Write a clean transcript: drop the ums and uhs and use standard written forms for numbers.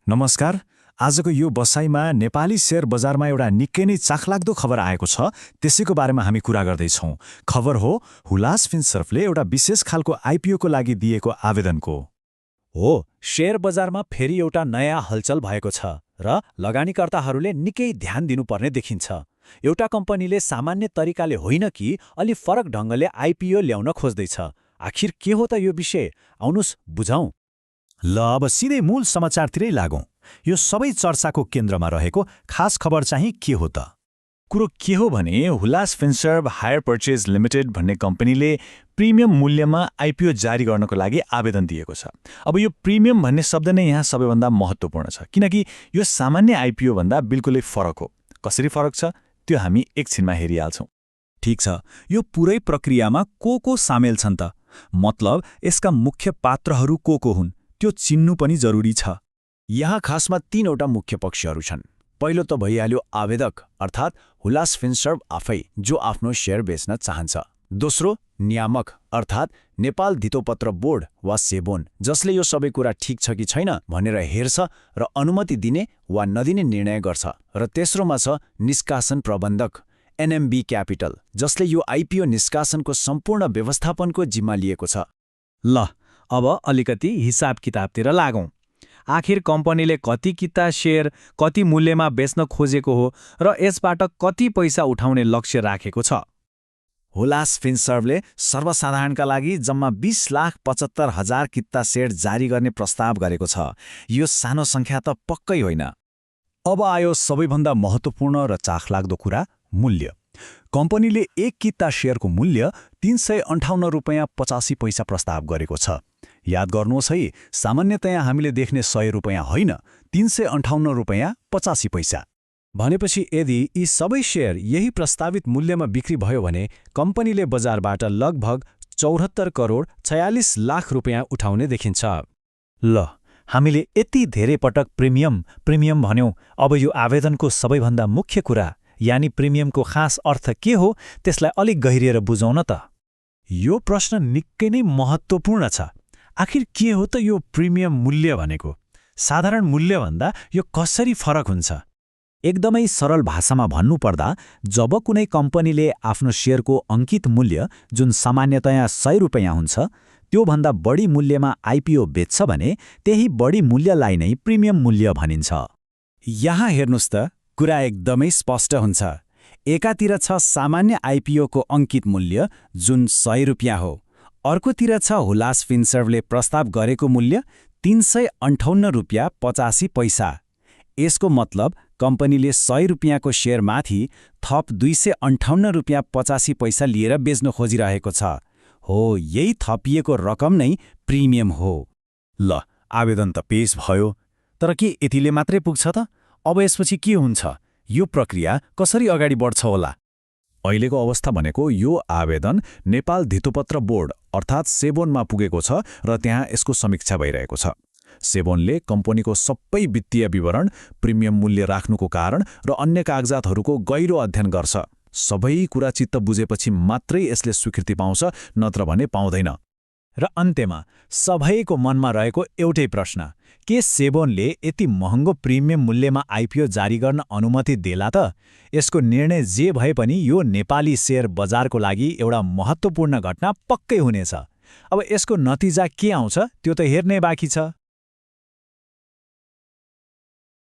नमस्कार। आजको यो बसाइमा नेपाली शेयर बजारमा एउटा निकै नै चाखलाग्दो खबर आएको छ, त्यसैको बारेमा हामी कुरा गर्दैछौँ। खबर हो हुलास फिनसर्भले एउटा विशेष खालको आइपिओको लागि दिएको आवेदनको। हो, शेयर बजारमा फेरि एउटा नयाँ हलचल भएको छ र लगानीकर्ताहरूले निकै ध्यान दिनुपर्ने देखिन्छ। एउटा कम्पनीले सामान्य तरिकाले होइन कि अलि फरक ढङ्गले आइपिओ ल्याउन खोज्दैछ। आखिर के हो त यो विषय? आउनुस् बुझौँ। ल अब सिधै मूल समाचारतिरै लागौँ। यो सबै चर्चाको केन्द्रमा रहेको खास खबर चाहिँ के हो त? कुरो के हो भने Hulas Finserv hire purchase limited भन्ने कम्पनीले प्रिमियम मूल्यमा आइपिओ जारी गर्नको लागि आवेदन दिएको छ। अब यो प्रिमियम भन्ने शब्द नै यहाँ सबैभन्दा महत्त्वपूर्ण छ, किनकि यो सामान्य आइपिओ भन्दा बिल्कुलै फरक हो। कसरी फरक छ त्यो हामी एकछिनमा हेरिहाल्छौँ। ठिक छ, यो पुरै प्रक्रियामा को सामेल छन् त? मतलब यसका मुख्य पात्रहरू को हुन् त्यो चिन्नु पनि जरुरी छ। यहाँ खासमा तीनवटा मुख्य पक्षहरू छन्। पहिलो त भइहाल्यो आवेदक अर्थात् हुलास फिनसर्भ आफै, जो आफ्नो शेयर बेच्न चाहन्छ। दोस्रो नियामक अर्थात् नेपाल धितोपत्र बोर्ड वा सेबोन, जसले यो सबै कुरा ठिक छ कि छैन भनेर हेर्छ र अनुमति दिने वा नदिने निर्णय गर्छ। र तेस्रोमा छ निष्कासन प्रबन्धक एनएमबी क्यापिटल, जसले यो आइपिओ निष्कासनको सम्पूर्ण व्यवस्थापनको जिम्मा लिएको छ। ल अब अलिकति हिसाब किताबतिर लागौँ। आखिर कम्पनीले कति किता शेयर कति मूल्यमा बेच्न खोजेको हो र यसबाट कति पैसा उठाउने लक्ष्य राखेको छ? हुलास फिनसर्भले सर्वसाधारणका लागि जम्मा 20,75,000 किता शेयर जारी गर्ने प्रस्ताव गरेको छ। यो सानो सङ्ख्या त पक्कै होइन। अब आयो सबैभन्दा महत्त्वपूर्ण र चाखलाग्दो कुरा, मूल्य। कम्पनीले एक किता शेयरको मूल्य 358 रुपैयाँ 85 पैसा प्रस्ताव गरेको छ। याद गर्नुहोस् है, सामान्यतया हामीले देख्ने 100 रुपैयाँ होइन, 358 रुपैयाँ 85 पैसा। भनेपछि यदि यी सबै शेयर यही प्रस्तावित मूल्यमा बिक्री भयो भने कम्पनीले बजारबाट लगभग 74 करोड 46 लाख रुपैयाँ उठाउने देखिन्छ। ल हामीले यति धेरै पटक प्रिमियम भन्यौँ। अब यो आवेदनको सबैभन्दा मुख्य कुरा, यानि प्रिमियमको खास अर्थ के हो, त्यसलाई अलिक गहिरिएर बुझौँ न त। यो प्रश्न निकै नै महत्त्वपूर्ण छ। आखिर के हो त यो प्रिमियम मूल्य भनेको? साधारण मूल्यभन्दा यो कसरी फरक हुन्छ? एकदमै सरल भाषामा भन्नुपर्दा, जब कुनै कम्पनीले आफ्नो शेयरको अङ्कित मूल्य, जुन सामान्यतया 100 रुपैयाँ हुन्छ, त्योभन्दा बढी मूल्यमा आइपिओ बेच्छ भने त्यही बढी मूल्यलाई नै प्रिमियम मूल्य भनिन्छ। यहाँ हेर्नुस् त, कुरा एकदमै स्पष्ट हुन्छ। एकातिर छ सामान्य आइपिओको अङ्कित मूल्य, जुन 100 रुपैयाँ हो। अर्कोतिर छ हुलास फिनसर्भले प्रस्ताव गरेको मूल्य 358 रुपैयाँ 85 पैसा। यसको मतलब कम्पनीले 100 रुपैयाँको शेयरमाथि थप 258 रुपैयाँ 85 पैसा लिएर बेच्न खोजिरहेको छ। हो, यही थपिएको रकम नै प्रिमियम हो। ल आवेदन त पेश भयो, तर के यतिले मात्रै पुग्छ त? अब यसपछि के हुन्छ? यो प्रक्रिया कसरी अगाडि बढ्छ होला? अहिलेको अवस्था भनेको यो आवेदन नेपाल धितोपत्र बोर्ड अर्थात् सेबोनमा पुगेको छ र त्यहाँ यसको समीक्षा भइरहेको छ। सेबोनले कम्पनीको सबै वित्तीय विवरण, प्रिमियम मूल्य राख्नुको कारण र अन्य कागजातहरूको गहिरो अध्ययन गर्छ। सबै कुरा चित्त बुझेपछि मात्रै यसले स्वीकृति पाउँछ, नत्र भने पाउँदैन। र अन्त्यमा सबैको मनमा रहेको एउटै प्रश्न, के सेबोनले यति महँगो प्रिमियम मूल्यमा आइपिओ जारी गर्न अनुमति देला त? यसको निर्णय जे भए पनि यो नेपाली शेयर बजारको लागि एउटा महत्त्वपूर्ण घटना पक्कै हुनेछ। अब यसको नतिजा के आउँछ त्यो त हेर्नै बाँकी छ।